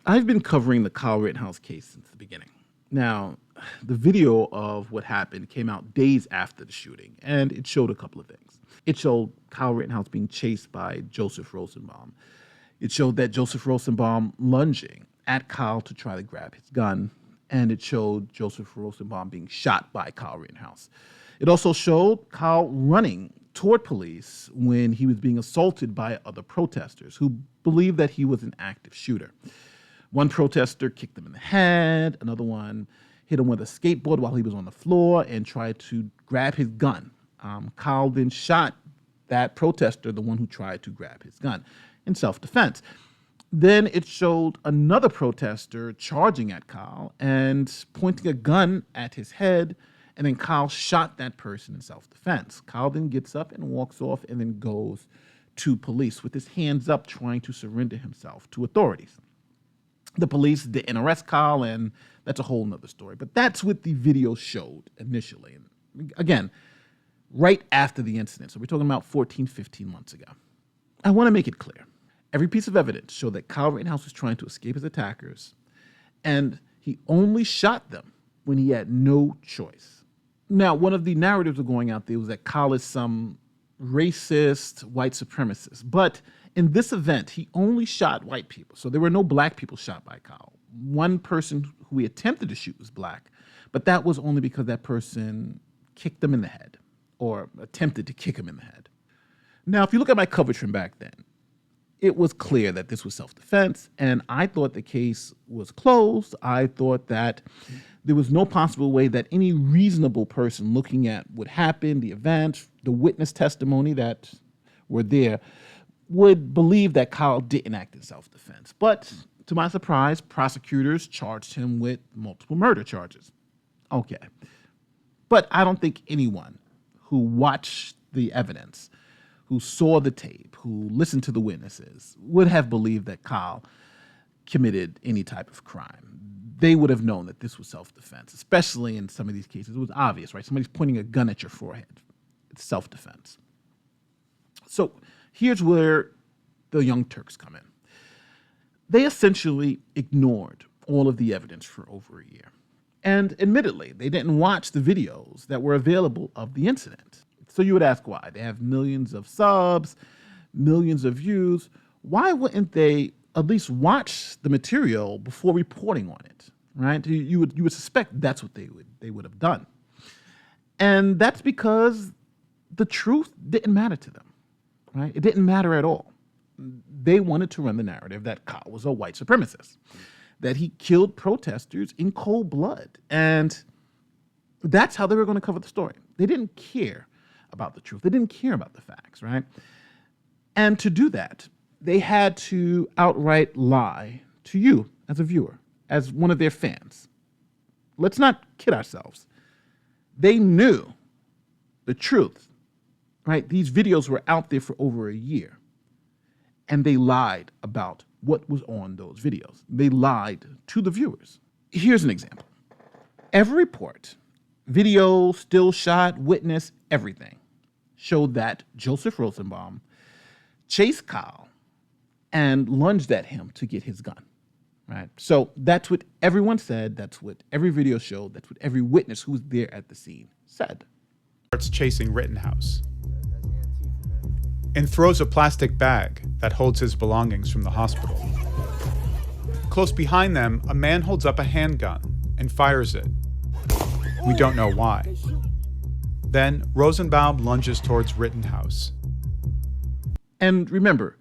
I've been covering the Kyle Rittenhouse case since the beginning. Now, the video of what happened came out days after the shooting, and it showed a couple of things. It showed Kyle Rittenhouse being chased by Joseph Rosenbaum. It showed that Joseph Rosenbaum lunging at Kyle to try to grab his gun, and it showed Joseph Rosenbaum being shot by Kyle Rittenhouse. It also showed Kyle running toward police when he was being assaulted by other protesters who believed that he was an active shooter. One protester kicked him in the head, another one hit him with a skateboard while he was on the floor and tried to grab his gun. Kyle then shot that protester, the one who tried to grab his gun, in self-defense. Then it showed another protester charging at Kyle and pointing a gun at his head, and then Kyle shot that person in self-defense. Kyle then gets up and walks off and then goes to police with his hands up, trying to surrender himself to authorities. The police didn't arrest Kyle, and that's a whole nother story. But that's what the video showed initially. And again, right after the incident. So we're talking about 14, 15 months ago. I want to make it clear. Every piece of evidence showed that Kyle Rittenhouse was trying to escape his attackers, and he only shot them when he had no choice. Now, one of the narratives of going out there was that Kyle is some racist white supremacist. But in this event, he only shot white people. So there were no black people shot by Kyle. One person who he attempted to shoot was black, but that was only because that person kicked him in the head or attempted to kick him in the head. Now, if you look at my coverage from back then, it was clear that this was self-defense, and I thought the case was closed. I thought that there was no possible way that any reasonable person looking at what happened, the event, the witness testimony that were there, would believe that Kyle didn't act in self-defense. But to my surprise, prosecutors charged him with multiple murder charges. Okay. But I don't think anyone who watched the evidence, who saw the tape, who listened to the witnesses, would have believed that Kyle committed any type of crime. They would have known that this was self-defense, especially in some of these cases. It was obvious, right? Somebody's pointing a gun at your forehead. It's self-defense. So here's where the Young Turks come in. They essentially ignored all of the evidence for over a year. And admittedly, they didn't watch the videos that were available of the incident. So you would ask why. They have millions of subs, millions of views. Why wouldn't they at least watch the material before reporting on it, right? You would suspect that's what they would have done. And that's because the truth didn't matter to them, right? It didn't matter at all. They wanted to run the narrative that Kyle was a white supremacist, that he killed protesters in cold blood. And that's how they were going to cover the story. They didn't care about the truth. They didn't care about the facts, right? And to do that, they had to outright lie to you as a viewer, as one of their fans. Let's not kid ourselves. They knew the truth, right? These videos were out there for over a year, and they lied about what was on those videos. They lied to the viewers. Here's an example. Every report, video, still shot, witness, everything, showed that Joseph Rosenbaum chased Kyle and lunged at him to get his gun, right? So that's what everyone said. That's what every video showed. That's what every witness who was there at the scene said. Starts chasing Rittenhouse and throws a plastic bag that holds his belongings from the hospital. Close behind them, a man holds up a handgun and fires it. We don't know why. Then Rosenbaum lunges towards Rittenhouse. And remember,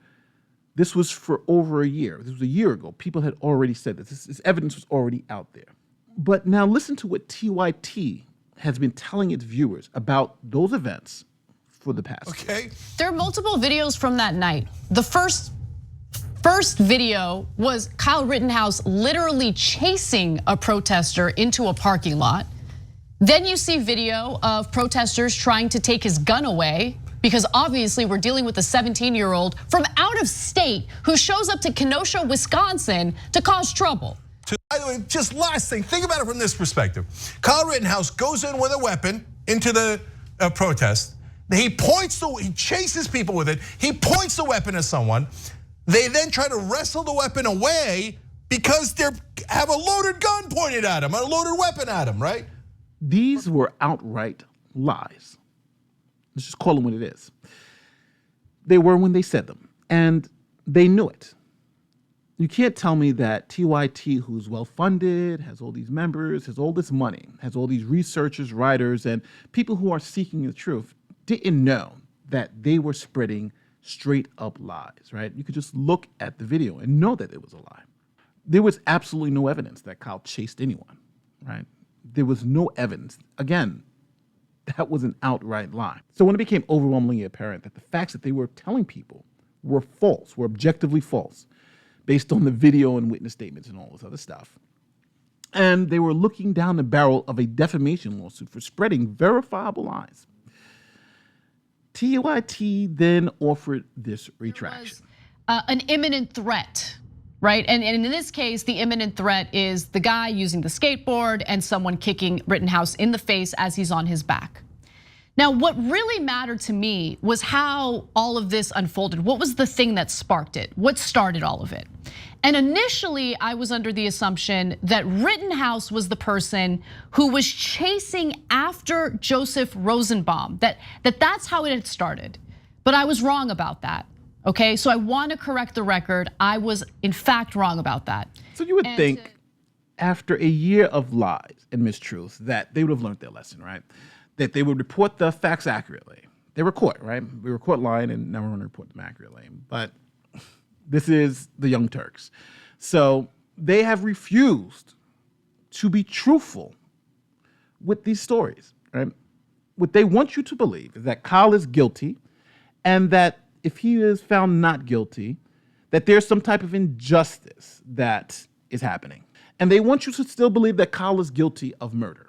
this was for over a year. This was a year ago. People had already said this. This evidence was already out there. But now listen to what TYT has been telling its viewers about those events for the past. Okay. There are multiple videos from that night. The first video was Kyle Rittenhouse literally chasing a protester into a parking lot. Then you see video of protesters trying to take his gun away, because obviously we're dealing with a 17-year-old from out of state who shows up to Kenosha, Wisconsin to cause trouble. By the way, just last thing, think about it from this perspective. Kyle Rittenhouse goes in with a weapon into the protest. He chases people with it. He points the weapon at someone. They then try to wrestle the weapon away because they have a loaded gun pointed at him, a loaded weapon at him, right? These were outright lies. Let's just call them what it is. They were when they said them, and they knew it. You can't tell me that TYT, who's well-funded, has all these members, has all this money, has all these researchers, writers, and people who are seeking the truth, didn't know that they were spreading straight-up lies, right? You could just look at the video and know that it was a lie. There was absolutely no evidence that Kyle chased anyone, right? There was no evidence. Again, that was an outright lie. So when it became overwhelmingly apparent that the facts that they were telling people were false, were objectively false, based on the video and witness statements and all this other stuff, and they were looking down the barrel of a defamation lawsuit for spreading verifiable lies, TYT then offered this retraction. An imminent threat, right? And in this case, the imminent threat is the guy using the skateboard and someone kicking Rittenhouse in the face as he's on his back. Now, what really mattered to me was how all of this unfolded. What was the thing that sparked it? What started all of it? And initially, I was under the assumption that Rittenhouse was the person who was chasing after Joseph Rosenbaum, that's how it had started. But I was wrong about that, okay? So I want to correct the record. I was, in fact, wrong about that. So you would think after a year of lies and mistruths that they would have learned their lesson, right? That they would report the facts accurately. They were caught, right? We were caught lying and now we're going to report them accurately. But this is the Young Turks. So they have refused to be truthful with these stories, right? What they want you to believe is that Kyle is guilty and that if he is found not guilty, that there's some type of injustice that is happening. And they want you to still believe that Kyle is guilty of murder.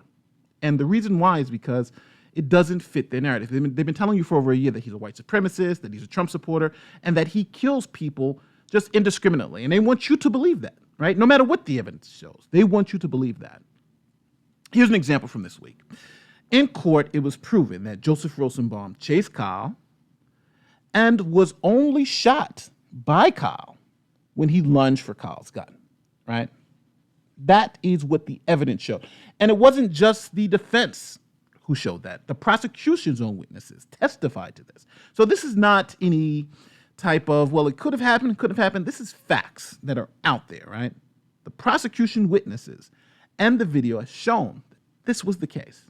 And the reason why is because it doesn't fit their narrative. They've been telling you for over a year that he's a white supremacist, that he's a Trump supporter, and that he kills people just indiscriminately. And they want you to believe that, right? No matter what the evidence shows, they want you to believe that. Here's an example from this week. In court, it was proven that Joseph Rosenbaum chased Kyle and was only shot by Kyle when he lunged for Kyle's gun, right? That is what the evidence showed. And it wasn't just the defense who showed that. The prosecution's own witnesses testified to this. So this is not any type of, well, it could have happened, couldn't have happened. This is facts that are out there, right? The prosecution witnesses and the video has shown that this was the case.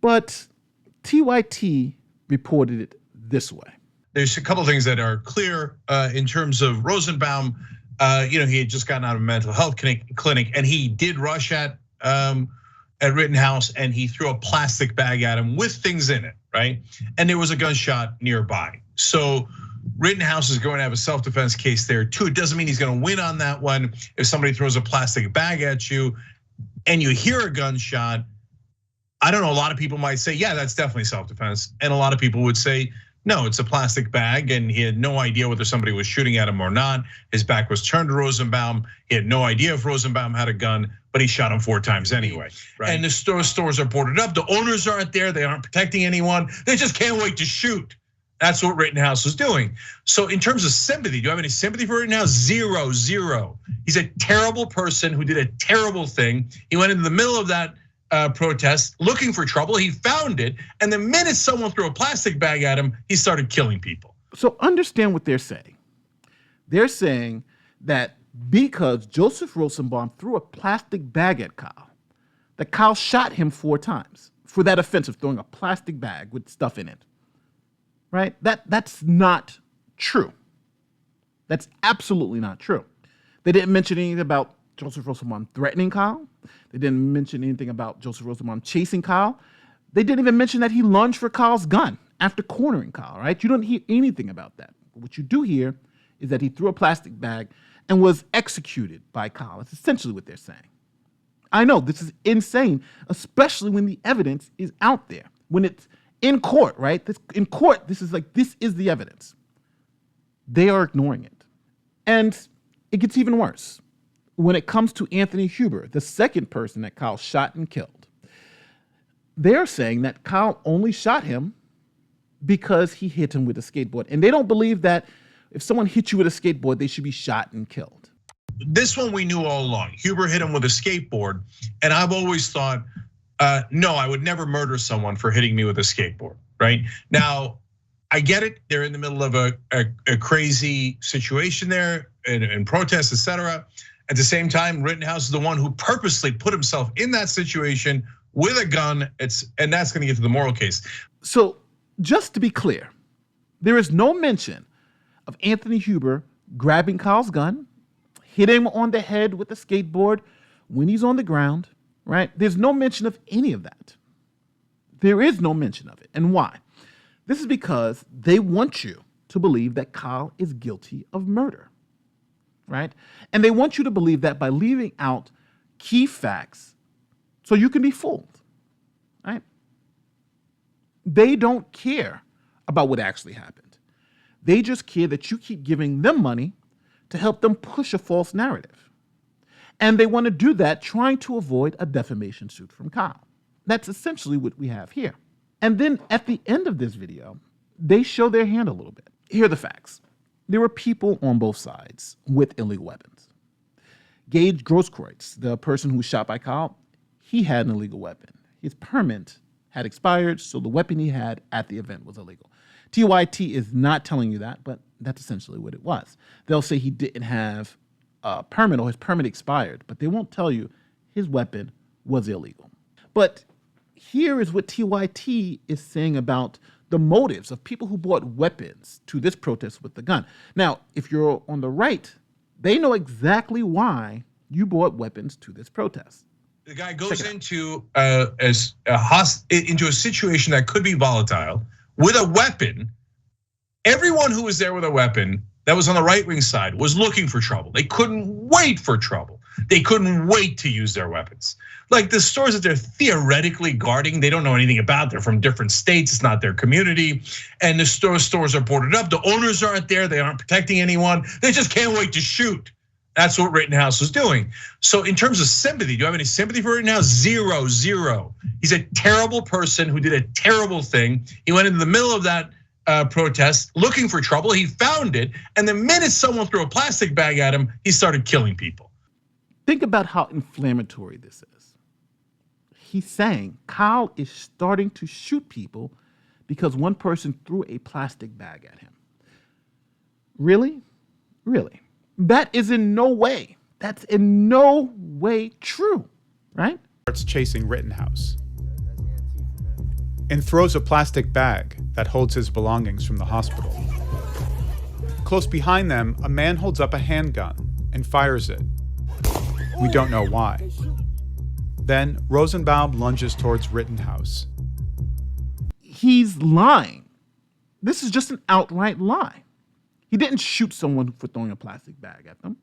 But TYT reported it this way. There's a couple things that are clear in terms of Rosenbaum. He had just gotten out of a mental health clinic, and he did rush at Rittenhouse, and he threw a plastic bag at him with things in it, right? And there was a gunshot nearby. So Rittenhouse is going to have a self-defense case there too. It doesn't mean he's going to win on that one. If somebody throws a plastic bag at you and you hear a gunshot, I don't know, a lot of people might say, yeah, that's definitely self-defense. And a lot of people would say, no, it's a plastic bag, and he had no idea whether somebody was shooting at him or not. His back was turned to Rosenbaum. He had no idea if Rosenbaum had a gun, but he shot him 4 times anyway. Right. And the stores are boarded up. The owners aren't there. They aren't protecting anyone. They just can't wait to shoot. That's what Rittenhouse was doing. So in terms of sympathy, do you have any sympathy for Rittenhouse? Zero. He's a terrible person who did a terrible thing. He went into the middle of that protest looking for trouble. He found it, and the minute someone threw a plastic bag at him, he started killing people. So understand what they're saying. They're saying that because Joseph Rosenbaum threw a plastic bag at Kyle, that Kyle shot him 4 times for that offense of throwing a plastic bag with stuff in it. Right? That's not true. That's absolutely not true. They didn't mention anything about Joseph Rosenbaum threatening Kyle. They didn't mention anything about Joseph Rosenbaum chasing Kyle. They didn't even mention that he lunged for Kyle's gun after cornering Kyle, right? You don't hear anything about that. But what you do hear is that he threw a plastic bag and was executed by Kyle. That's essentially what they're saying. I know this is insane, especially when the evidence is out there. When it's in court, right? In court, this is the evidence. They are ignoring it. And it gets even worse. When it comes to Anthony Huber, the second person that Kyle shot and killed, they're saying that Kyle only shot him because he hit him with a skateboard. And they don't believe that if someone hits you with a skateboard, they should be shot and killed. this one we knew all along. Huber hit him with a skateboard, and I've always thought, no, I would never murder someone for hitting me with a skateboard, right? Now, I get it. They're in the middle of a crazy situation there, in protests, etc. At the same time, Rittenhouse is the one who purposely put himself in that situation with a gun. And that's going to get to the moral case. So just to be clear, there is no mention of Anthony Huber grabbing Kyle's gun, hitting him on the head with a skateboard when he's on the ground, right? There's no mention of any of that. There is no mention of it. And why? This is because they want you to believe that Kyle is guilty of murder, right? And they want you to believe that by leaving out key facts so you can be fooled, right? They don't care about what actually happened. They just care that you keep giving them money to help them push a false narrative. And they want to do that trying to avoid a defamation suit from Kyle. That's essentially what we have here. And then at the end of this video, they show their hand a little bit. Here are the facts. There were people on both sides with illegal weapons. Gage Grosskreutz, the person who was shot by Kyle, he had an illegal weapon. His permit had expired, so the weapon he had at the event was illegal. TYT is not telling you that, but that's essentially what it was. They'll say he didn't have a permit or his permit expired, but they won't tell you his weapon was illegal. But here is what TYT is saying about the motives of people who bought weapons to this protest with the gun. Now, if you're on the right, they know exactly why you bought weapons to this protest. The guy goes into a situation that could be volatile with a weapon. Everyone who was there with a weapon that was on the right wing side was looking for trouble. They couldn't wait for trouble. They couldn't wait to use their weapons. Like the stores that they're theoretically guarding, they don't know anything about. They're from different states. It's not their community. And the stores are boarded up. The owners aren't there. They aren't protecting anyone. They just can't wait to shoot. That's what Rittenhouse was doing. So in terms of sympathy, do you have any sympathy for Rittenhouse? Zero. He's a terrible person who did a terrible thing. He went into the middle of that protest looking for trouble. He found it. And the minute someone threw a plastic bag at him, he started killing people. Think about how inflammatory this is. He's saying Kyle is starting to shoot people because one person threw a plastic bag at him. Really? Really? That is in no way, that's in no way true, right? Starts chasing Rittenhouse and throws a plastic bag that holds his belongings from the hospital. Close behind them, a man holds up a handgun and fires it. We don't know why. Then Rosenbaum lunges towards Rittenhouse. He's lying. This is just an outright lie. He didn't shoot someone for throwing a plastic bag at them.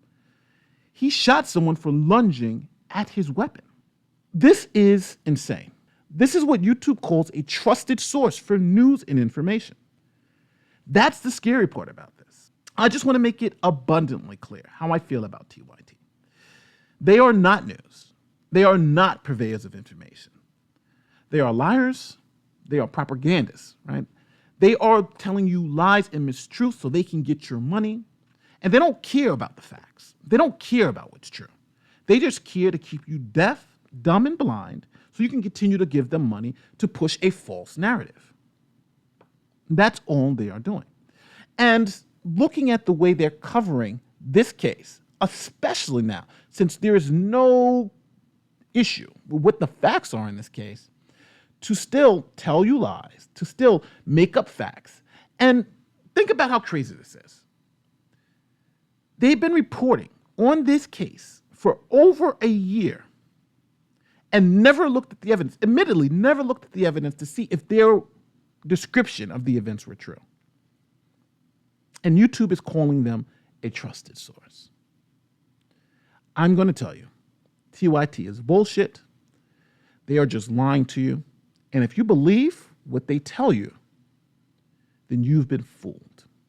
He shot someone for lunging at his weapon. This is insane. This is what YouTube calls a trusted source for news and information. That's the scary part about this. I just want to make it abundantly clear how I feel about TYT. They are not news. They are not purveyors of information. They are liars. They are propagandists, right? They are telling you lies and mistruths so they can get your money. And they don't care about the facts. They don't care about what's true. They just care to keep you deaf, dumb, and blind so you can continue to give them money to push a false narrative. That's all they are doing. And looking at the way they're covering this case, especially now, since there is no issue with what the facts are in this case, to still tell you lies, to still make up facts. And think about how crazy this is. They've been reporting on this case for over a year and never looked at the evidence, admittedly, never looked at the evidence to see if their description of the events were true. And YouTube is calling them a trusted source. I'm going to tell you, TYT is bullshit. They are just lying to you. And if you believe what they tell you, then you've been fooled.